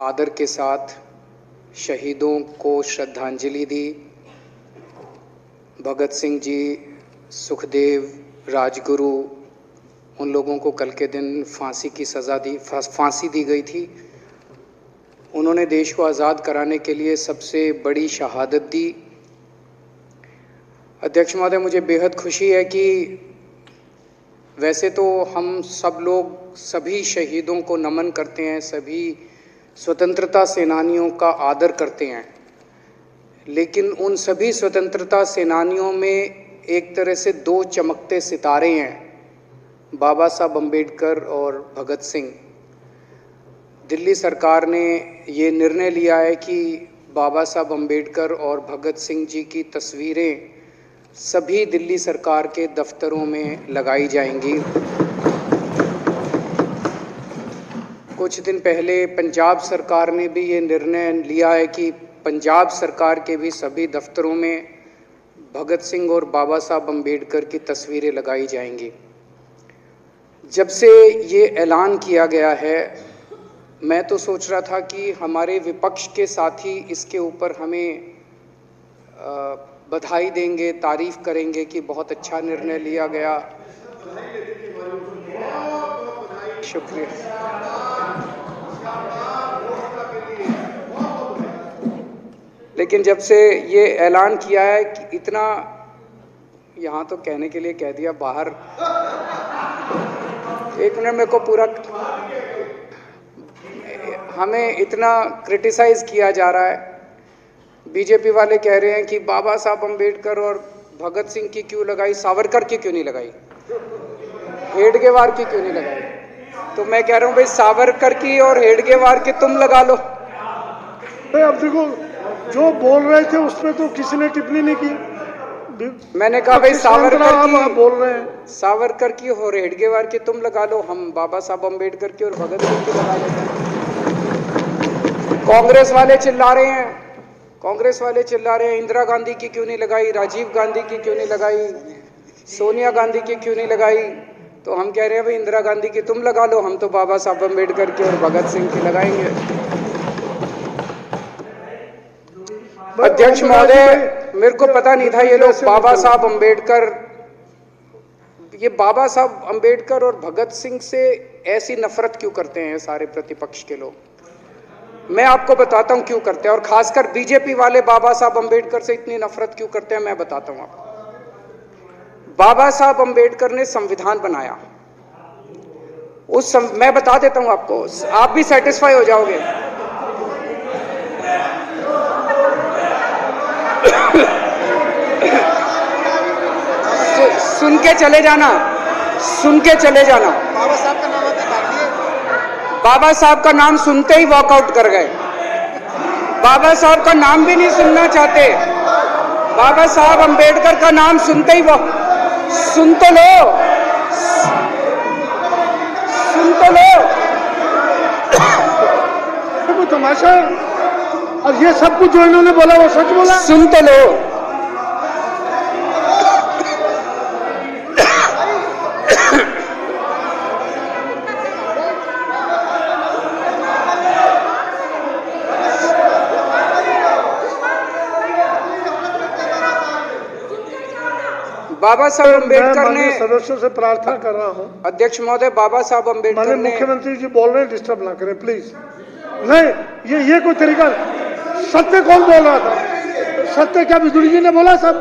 आदर के साथ शहीदों को श्रद्धांजलि दी। भगत सिंह जी, सुखदेव, राजगुरु, उन लोगों को कल के दिन फांसी दी गई थी। उन्होंने देश को आज़ाद कराने के लिए सबसे बड़ी शहादत दी। अध्यक्ष महोदय, मुझे बेहद खुशी है कि वैसे तो हम सब लोग सभी शहीदों को नमन करते हैं, सभी स्वतंत्रता सेनानियों का आदर करते हैं, लेकिन उन सभी स्वतंत्रता सेनानियों में एक तरह से दो चमकते सितारे हैं, बाबा साहब अम्बेडकर और भगत सिंह। दिल्ली सरकार ने ये निर्णय लिया है कि बाबा साहब अम्बेडकर और भगत सिंह जी की तस्वीरें सभी दिल्ली सरकार के दफ्तरों में लगाई जाएंगी। कुछ दिन पहले पंजाब सरकार ने भी ये निर्णय लिया है कि पंजाब सरकार के भी सभी दफ्तरों में भगत सिंह और बाबा साहब अम्बेडकर की तस्वीरें लगाई जाएंगी। जब से ये ऐलान किया गया है, मैं तो सोच रहा था कि हमारे विपक्ष के साथी इसके ऊपर हमें बधाई देंगे, तारीफ करेंगे कि बहुत अच्छा निर्णय लिया गया। शुक्रिया। लेकिन जब से ये ऐलान किया है कि इतना, यहाँ तो कहने के लिए कह दिया, बाहर एक मिनट मेरे को पूरा, हमें इतना क्रिटिसाइज किया जा रहा है। बीजेपी वाले कह रहे हैं कि बाबा साहब अम्बेडकर और भगत सिंह की क्यों लगाई, सावरकर की क्यों नहीं लगाई, हेडगेवार की क्यों नहीं लगाई। तो मैं कह रहा हूँ भाई, सावरकर की और हेडगेवार की तुम लगा लो। अब देखो, जो बोल रहे थे उसमें तो किसी ने टिप्पणी नहीं की। मैंने कहा भाई सावरकर की बोल रहे हैं, सावरकर की और हेडगेवार की तुम लगा लो, हम बाबा साहब अम्बेडकर की और भगत सिंह की लगा लेते हैं। कांग्रेस वाले चिल्ला रहे हैं इंदिरा गांधी की क्यों नहीं लगाई, राजीव गांधी की क्यों नहीं लगाई, सोनिया गांधी की क्यों नहीं लगाई। तो हम कह रहे हैं भाई इंदिरा गांधी की तुम लगा लो, हम तो बाबा साहब अम्बेडकर की और भगत सिंह की लगाएंगे। अध्यक्ष महोदय, मेरे को पता नहीं था ये लोग बाबा साहब अम्बेडकर और भगत सिंह से ऐसी नफरत क्यों करते हैं सारे प्रतिपक्ष के लोग। मैं आपको बताता हूं क्यों करते हैं, और खासकर बीजेपी वाले बाबा साहब अम्बेडकर से इतनी नफरत क्यों करते हैं, मैं बताता हूं आपको। बाबा साहब अम्बेडकर ने संविधान बनाया, मैं बता देता हूं आपको, आप भी सेटिस्फाई हो जाओगे। सुन के चले जाना। बाबा साहब का नाम सुनते ही वॉकआउट कर गए। बाबा साहब का नाम भी नहीं सुनना चाहते। बाबा साहब अम्बेडकर का नाम सुनते ही सुन तो लो। वो तमाशा, और ये सब कुछ जो इन्होंने बोला वो सच बोला। सुन तो लो। बाबा साहब अम्बेडकर ने, सदस्यों से प्रार्थना कर रहा हूं, अध्यक्ष महोदय, बाबा साहब अम्बेडकर ने, मुख्यमंत्री जी बोल रहे हैं, डिस्टर्ब ना करें प्लीज। नहीं, ये कोई तरीका। सत्य कौन बोल रहा था? सत्य क्या बिदुड़ी जी ने बोला? सब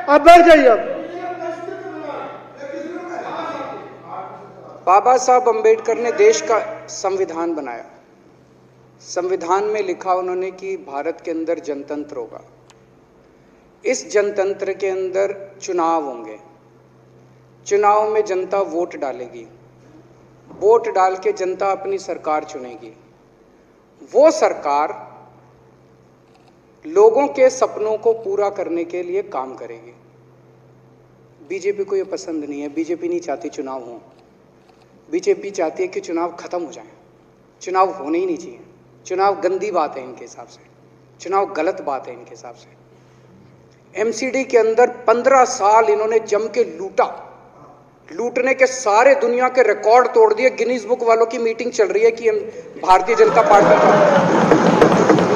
आप बैठ जाइए। अब बाबा साहब अम्बेडकर ने देश का संविधान बनाया। संविधान में लिखा उन्होंने कि भारत के अंदर जनतंत्र होगा। इस जनतंत्र के अंदर चुनाव होंगे। चुनाव में जनता वोट डालेगी। वोट डाल के जनता अपनी सरकार चुनेगी। वो सरकार लोगों के सपनों को पूरा करने के लिए काम करेगी। बीजेपी को ये पसंद नहीं है। बीजेपी नहीं चाहती चुनाव हो। बीजेपी चाहती है कि चुनाव खत्म हो जाए। चुनाव होने ही नहीं चाहिए। चुनाव गंदी बात है इनके हिसाब से। चुनाव गलत बात है इनके हिसाब से। एमसीडी के अंदर 15 साल इन्होंने जम के लूटा। लूटने के सारे दुनिया के रिकॉर्ड तोड़ दिए। गिनीज बुक वालों की मीटिंग चल रही है कि भारतीय जनता पार्टी का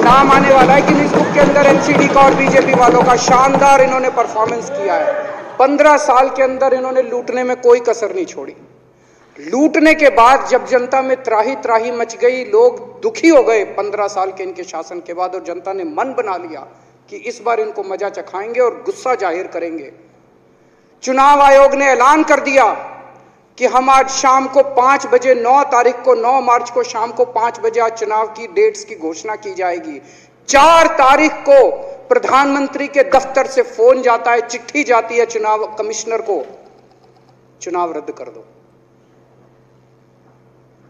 नाम आने वाला है गिनीज बुक के अंदर, एनसीडी का और बीजेपी वालों का। शानदार इन्होंने परफॉर्मेंस किया है। 15 साल के अंदर इन्होंने लूटने में कोई कसर नहीं छोड़ी। लूटने के बाद जब जनता में त्राही त्राही मच गई, लोग दुखी हो गए 15 साल के इनके शासन के बाद, और जनता ने मन बना लिया कि इस बार इनको मजा चखाएंगे और गुस्सा जाहिर करेंगे। चुनाव आयोग ने ऐलान कर दिया कि हम आज शाम को 5 बजे 9 तारीख को 9 मार्च को शाम को 5 बजे आज चुनाव की डेट्स की घोषणा की जाएगी। 4 तारीख को प्रधानमंत्री के दफ्तर से फोन जाता है, चिट्ठी जाती है चुनाव कमिश्नर को, चुनाव रद्द कर दो।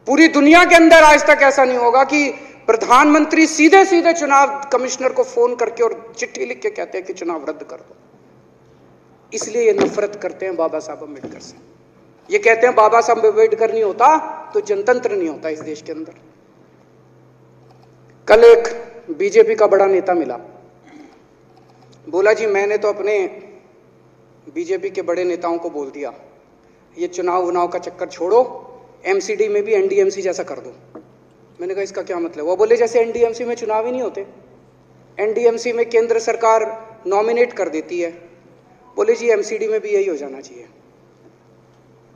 पूरी दुनिया के अंदर आज तक ऐसा नहीं होगा कि प्रधानमंत्री सीधे सीधे चुनाव कमिश्नर को फोन करके और चिट्ठी लिख के कहते हैं कि चुनाव रद्द कर दो। इसलिए ये नफरत करते हैं बाबा साहब अम्बेडकर से। ये कहते हैं बाबा साहब अम्बेडकर नहीं होता तो जनतंत्र नहीं होता इस देश के अंदर। कल एक बीजेपी का बड़ा नेता मिला, बोला जी मैंने तो अपने बीजेपी के बड़े नेताओं को बोल दिया ये चुनाव का चक्कर छोड़ो, एमसीडी में भी एनडीएमसी जैसा कर दो। मैंने कहा इसका क्या मतलब? वो बोले जैसे एनडीएमसी में चुनाव ही नहीं होते, एनडीएमसी में केंद्र सरकार नॉमिनेट कर देती है। बोले जी एमसीडी में भी यही हो जाना चाहिए।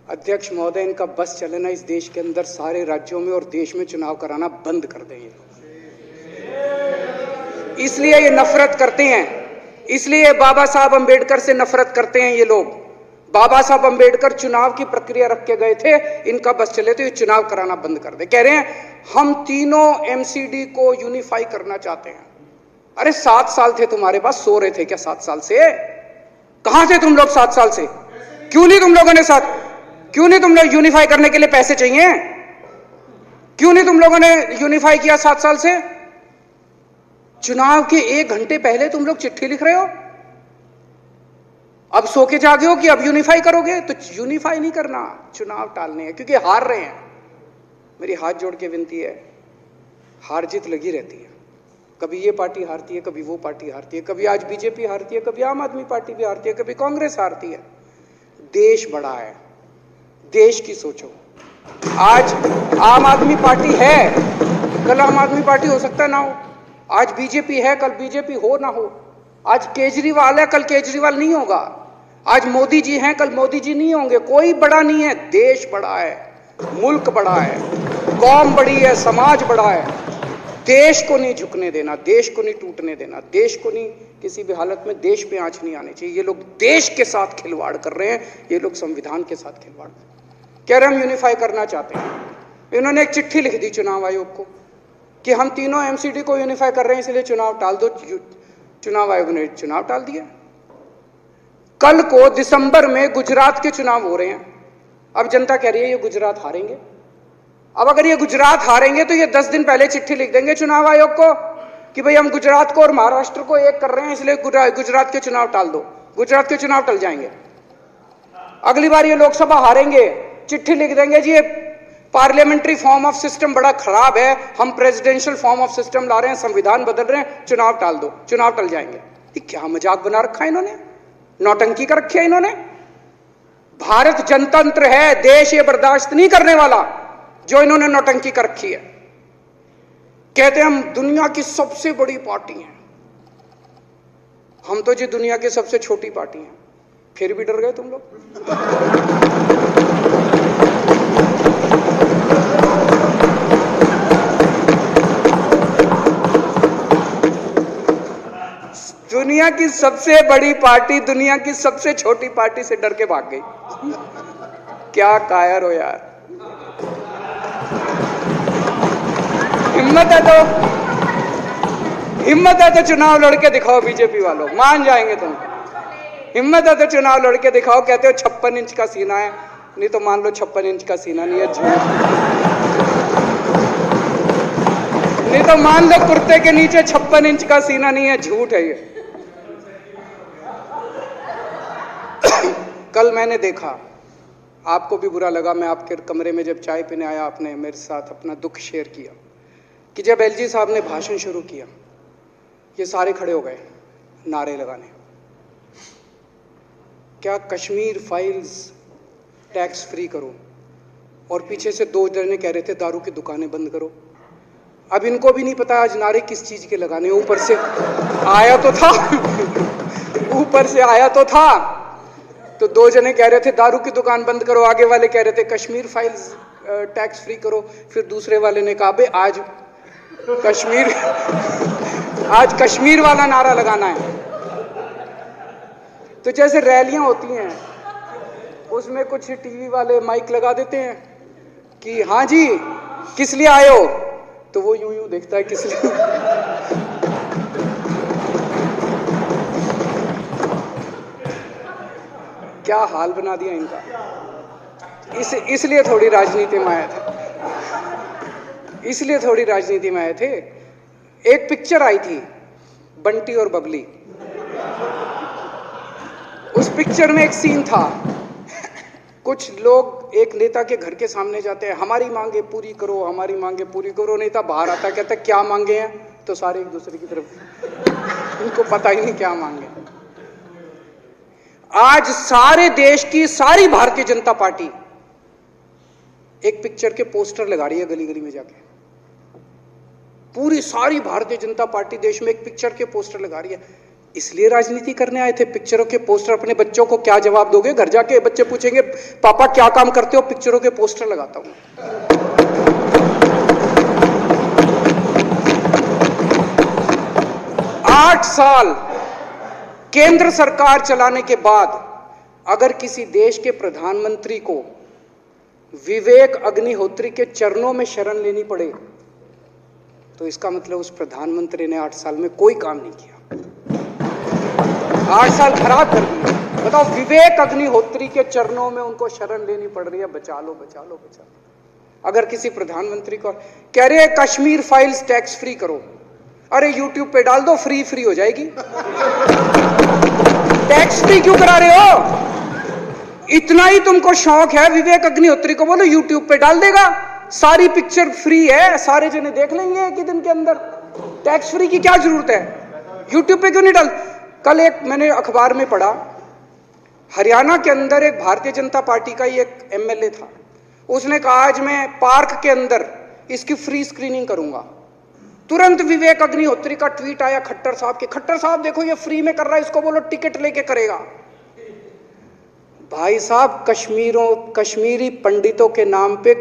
अध्यक्ष महोदय, इनका बस चलना इस देश के अंदर सारे राज्यों में और देश में चुनाव कराना बंद कर दें ये लोग। इसलिए ये नफरत करते हैं, इसलिए बाबा साहब अंबेडकर से नफरत करते हैं ये लोग। बाबा साहब अंबेडकर चुनाव की प्रक्रिया रख के गए थे, इनका बस चले तो ये चुनाव कराना बंद कर दे। कह रहे हैं हम तीनों एमसीडी को यूनिफाई करना चाहते हैं। अरे 7 साल थे तुम्हारे पास, सो रहे थे क्या 7 साल से? कहां थे तुम लोग 7 साल से? क्यों नहीं तुम लोगों ने क्यों नहीं तुम लोग यूनिफाई करने के लिए पैसे चाहिए? क्यों नहीं तुम लोगों ने यूनिफाई किया 7 साल से? चुनाव के 1 घंटे पहले तुम लोग चिट्ठी लिख रहे हो, अब सो के जागे हो कि अब यूनिफाई करोगे। तो यूनिफाई नहीं करना, चुनाव टालने हैं क्योंकि हार रहे हैं। मेरी हाथ जोड़ के विनती है, हार जीत लगी रहती है। कभी ये पार्टी हारती है, कभी वो पार्टी हारती है, कभी आज बीजेपी हारती है, कभी आम आदमी पार्टी भी हारती है, कभी कांग्रेस हारती है। देश बड़ा है, देश की सोचो। आज आम आदमी पार्टी है, कल आम आदमी पार्टी हो सकता है ना हो। आज बीजेपी है, कल बीजेपी हो ना हो। आज केजरीवाल है, कल केजरीवाल नहीं होगा। आज मोदी जी हैं, कल मोदी जी नहीं होंगे। कोई बड़ा नहीं है, देश बड़ा है, मुल्क बड़ा है, कौम बड़ी है, समाज बड़ा है। देश को नहीं झुकने देना, देश को नहीं टूटने देना, देश को नहीं किसी भी हालत में देश पे आंच नहीं आनी चाहिए। ये लोग देश के साथ खिलवाड़ कर रहे हैं, ये लोग संविधान के साथ खिलवाड़ कह रहे हैं। हम यूनिफाई करना चाहते हैं। इन्होंने एक चिट्ठी लिख दी चुनाव आयोग को कि हम तीनों एमसीडी को यूनिफाई कर रहे हैं, इसलिए चुनाव टाल दो। चुनाव आयोग ने चुनाव टाल दिया। कल को दिसंबर में गुजरात के चुनाव हो रहे हैं। अब जनता कह रही है ये गुजरात हारेंगे। अब अगर ये गुजरात हारेंगे तो ये 10 दिन पहले चिट्ठी लिख देंगे चुनाव आयोग को कि भाई हम गुजरात को और महाराष्ट्र को एक कर रहे हैं, इसलिए गुजरात के चुनाव टाल दो। गुजरात के चुनाव टल जाएंगे। अगली बार ये लोकसभा हारेंगे, चिट्ठी लिख देंगे जी ये पार्लियामेंट्री फॉर्म ऑफ सिस्टम बड़ा खराब है, हम प्रेसिडेंशियल फॉर्म ऑफ सिस्टम ला रहे हैं, संविधान बदल रहे हैं, चुनाव टाल दो। चुनाव टल जाएंगे। ये क्या मजाक बना रखा है इन्होंने, नौटंकी कर रखी है इन्होंने। भारत जनतंत्र है, देश ये बर्दाश्त नहीं करने वाला जो इन्होंने नौटंकी कर रखी है। कहते हैं हम दुनिया की सबसे बड़ी पार्टी हैं, हम तो जी दुनिया की सबसे छोटी पार्टी हैं। फिर भी डर गए तुम लोग। दुनिया की सबसे बड़ी पार्टी दुनिया की सबसे छोटी पार्टी से डर के भाग गई। क्या कायर हो यार। हिम्मत है तो चुनाव लड़के दिखाओ बीजेपी वालों, मान जाएंगे तुम। हिम्मत है तो चुनाव लड़के दिखाओ। कहते हो 56 इंच का सीना है, नहीं तो मान लो 56 इंच का सीना नहीं है, झूठ। नहीं तो मान लो कुर्ते के नीचे 56 इंच का सीना नहीं है, झूठ है ये। कल मैंने देखा, आपको भी बुरा लगा, मैं आपके कमरे में जब चाय पीने आया, आपने मेरे साथ अपना दुख शेयर किया कि जब एलजी साहब ने भाषण शुरू किया, ये सारे खड़े हो गए नारे लगाने। क्या कश्मीर फाइल्स टैक्स फ्री करो, और पीछे से 2 जने कह रहे थे दारू की दुकानें बंद करो। अब इनको भी नहीं पता आज नारे किस चीज के लगाने, ऊपर से आया तो था ऊपर से आया तो था। तो 2 जने कह रहे थे दारू की दुकान बंद करो, आगे वाले कह रहे थे कश्मीर फाइल्स टैक्स फ्री करो, फिर दूसरे वाले ने कहा बे आज कश्मीर वाला नारा लगाना है। तो जैसे रैलियां होती हैं उसमें कुछ टीवी वाले माइक लगा देते हैं कि हाँ जी किस लिए आए हो, तो वो यूं यूं देखता है किस लिए। क्या हाल बना दिया इनका। इसलिए थोड़ी राजनीति में आए थे, इसलिए थोड़ी राजनीति में आए थे। एक पिक्चर आई थी बंटी और बबली, उस पिक्चर में एक सीन था, कुछ लोग एक नेता के घर के सामने जाते हैं, हमारी मांगे पूरी करो, हमारी मांगे पूरी करो। नेता बाहर आता कहता है क्या मांगे हैं, तो सारे एक दूसरे की तरफ, उनको पता ही नहीं क्या मांगे। आज सारे देश की सारी भारतीय जनता पार्टी एक पिक्चर के पोस्टर लगा रही है गली गली में जाके। पूरी सारी भारतीय जनता पार्टी देश में एक पिक्चर के पोस्टर लगा रही है। इसलिए राजनीति करने आए थे, पिक्चरों के पोस्टर। अपने बच्चों को क्या जवाब दोगे? घर जाके बच्चे पूछेंगे पापा क्या काम करते हो? पिक्चरों के पोस्टर लगाता हूं। 8 साल केंद्र सरकार चलाने के बाद अगर किसी देश के प्रधानमंत्री को विवेक अग्निहोत्री के चरणों में शरण लेनी पड़े तो इसका मतलब उस प्रधानमंत्री ने 8 साल में कोई काम नहीं किया। 8 साल खराब कर दिए। बताओ, विवेक अग्निहोत्री के चरणों में उनको शरण लेनी पड़ रही है, बचा लो बचा लो बचा लो। अगर किसी प्रधानमंत्री को कह रहे हैं कश्मीर फाइल्स टैक्स फ्री करो, अरे यूट्यूब पे डाल दो, फ्री हो जाएगी। टैक्स फ्री क्यों करा रहे हो? इतना ही तुमको शौक है, विवेक अग्निहोत्री को बोलो यूट्यूब पे डाल देगा, सारी पिक्चर फ्री है, सारे जने देख लेंगे एक ही दिन के अंदर। टैक्स फ्री की क्या जरूरत है? यूट्यूब पे क्यों नहीं डाल? कल एक मैंने अखबार में पढ़ा, हरियाणा के अंदर एक भारतीय जनता पार्टी का ही एक एमएलए था, उसने कहा आज मैं पार्क के अंदर इसकी फ्री स्क्रीनिंग करूंगा। तुरंत विवेक अग्निहोत्री का ट्वीट आया खट्टर साहब के, खट्टर साहब देखो ये फ्री में कर रहा है, इसको बोलो टिकट लेके करेगा। भाई साहब, कश्मीरी पंडितों के नाम पे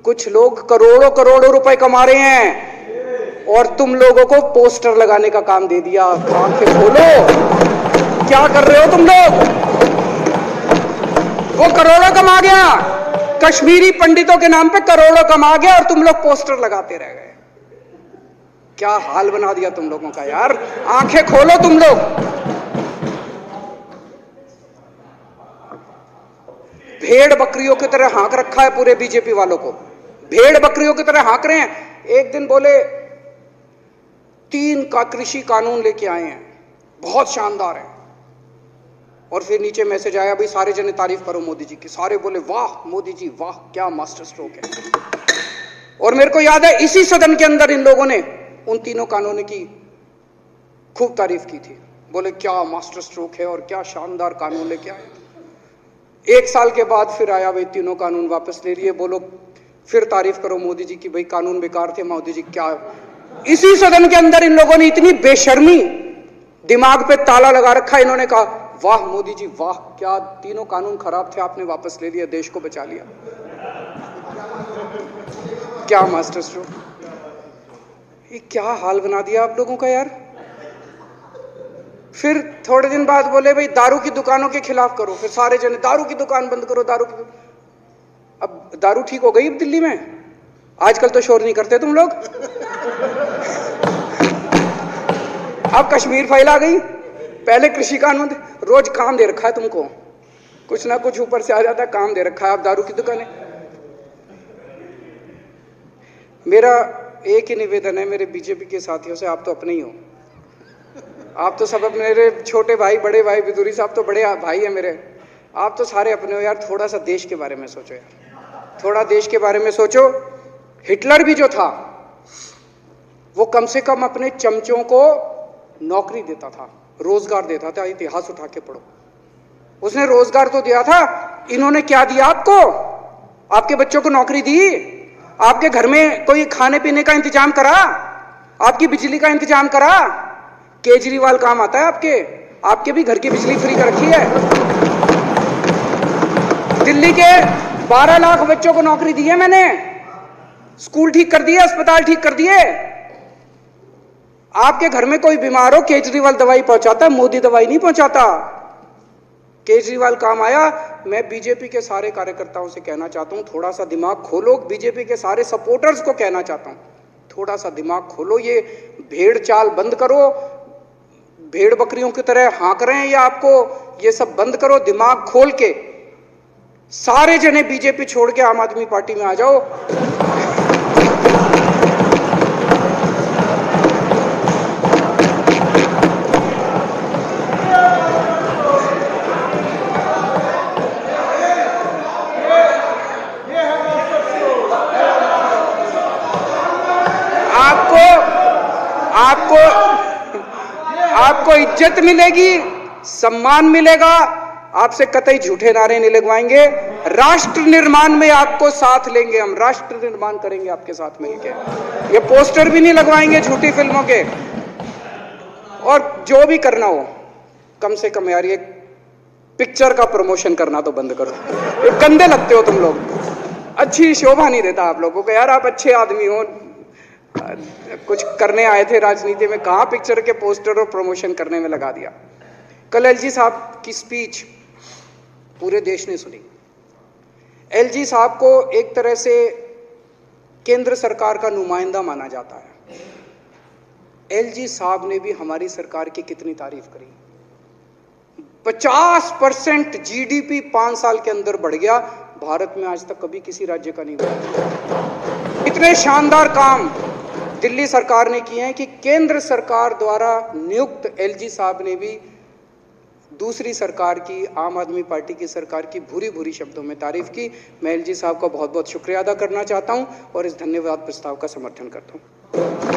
कुछ लोग करोड़ों रुपए कमा रहे हैं और तुम लोगों को पोस्टर लगाने का काम दे दिया। आंखें खोलो, क्या कर रहे हो तुम लोग? वो करोड़ों कमा गया, कश्मीरी पंडितों के नाम पे करोड़ों कमा गया और तुम लोग पोस्टर लगाते रह गए। क्या हाल बना दिया तुम लोगों का यार। आंखें खोलो तुम लोग। भेड़ बकरियों की तरह हाँक रखा है पूरे बीजेपी वालों को, भेड़ बकरियों की तरह हाँक रहे हैं। एक दिन बोले 3 का कृषि कानून लेके आए हैं, बहुत शानदार है, और फिर नीचे मैसेज आया भाई सारे जने तारीफ करो मोदी जी की। सारे बोले वाह मोदी जी वाह, क्या मास्टर स्ट्रोक है। और मेरे को याद है इसी सदन के अंदर इन लोगों ने उन 3 कानूनों की खूब तारीफ की थी, बोले क्या मास्टर स्ट्रोक है और क्या शानदार कानून लेके आए। 1 साल के बाद फिर आया भाई 3 कानून वापस ले लिए, बोलो फिर तारीफ करो मोदी जी की, भाई कानून बेकार थे मोदी जी। क्या इसी सदन के अंदर इन लोगों ने इतनी बेशर्मी, दिमाग पे ताला लगा रखा, इन्होंने कहा वाह मोदी जी वाह, क्या 3 कानून खराब थे आपने वापस ले लिया, देश को बचा लिया। क्या मास्टर स्ट्रोक, ये क्या हाल बना दिया आप लोगों का यार। फिर थोड़े दिन बाद बोले भाई दारू की दुकानों के खिलाफ करो, फिर सारे जने दारू की दुकान बंद करो, दारू की। अब दारू ठीक हो गई दिल्ली में, आजकल तो शोर नहीं करते तुम लोग। अब कश्मीर फाइल आ गई, पहले कृषि कानून, रोज काम दे रखा है तुमको, कुछ ना कुछ ऊपर से आ जाता है, काम दे रखा है। अब दारू की दुकानें। मेरा एक ही निवेदन है मेरे बीजेपी के साथियों से, आप तो अपने ही हो, आप तो सब अपने, मेरे छोटे भाई बड़े भाई बिदुरी साहब तो बड़े भाई है मेरे, आप तो सारे अपने हो यार। थोड़ा सा देश के बारे में सोचो यार, थोड़ा देश के बारे में सोचो। हिटलर भी जो था वो कम से कम अपने चमचों को नौकरी देता था, रोजगार देता था। इतिहास उठा के पढ़ो, उसने रोजगार तो दिया था, इन्होंने क्या दिया आपको? आपके बच्चों को नौकरी दी? आपके घर में कोई खाने पीने का इंतजाम करा? आपकी बिजली का इंतजाम करा? केजरीवाल काम आता है आपके भी घर की बिजली फ्री कर रखी है। दिल्ली के 12 लाख बच्चों को नौकरी दी है मैंने, स्कूल ठीक कर दिए, अस्पताल ठीक कर दिए। आपके घर में कोई बीमार हो, केजरीवाल दवाई पहुंचाता है, मोदी दवाई नहीं पहुंचाता। केजरीवाल काम आया। मैं बीजेपी के सारे कार्यकर्ताओं से कहना चाहता हूं, थोड़ा सा दिमाग खोलो। बीजेपी के सारे सपोर्टर्स को कहना चाहता हूं, थोड़ा सा दिमाग खोलो। ये भेड़ चाल बंद करो, भेड़ बकरियों की तरह हाँक रहे हैं ये आपको, ये सब बंद करो। दिमाग खोल के सारे जने बीजेपी छोड़ के आम आदमी पार्टी में आ जाओ। आपको इज्जत मिलेगी, सम्मान मिलेगा। आपसे कतई झूठे नारे नहीं लगवाएंगे। राष्ट्र निर्माण में आपको साथ लेंगे, हम राष्ट्र निर्माण करेंगे आपके साथ मिलकर। ये पोस्टर भी नहीं लगवाएंगे झूठी फिल्मों के। और जो भी करना हो, कम से कम यार ये पिक्चर का प्रमोशन करना तो बंद करो। ये गंदे लगते हो तुम लोग, अच्छी शोभा नहीं देता आप लोगों को। यार आप अच्छे आदमी हो, कुछ करने आए थे राजनीति में, कहां पिक्चर के पोस्टर और प्रमोशन करने में लगा दिया। कल एलजी साहब की स्पीच पूरे देश ने सुनी। एलजी साहब को एक तरह से केंद्र सरकार का नुमाइंदा माना जाता है। एलजी साहब ने भी हमारी सरकार की कितनी तारीफ करी। 50% जीडीपी 5 साल के अंदर बढ़ गया। भारत में आज तक कभी किसी राज्य का नहीं हुआ। इतने शानदार काम दिल्ली सरकार ने किए हैं कि केंद्र सरकार द्वारा नियुक्त एलजी साहब ने भी दूसरी सरकार की, आम आदमी पार्टी की सरकार की भूरी भूरी शब्दों में तारीफ की। मैं एलजी साहब का बहुत बहुत शुक्रिया अदा करना चाहता हूं और इस धन्यवाद प्रस्ताव का समर्थन करता हूं।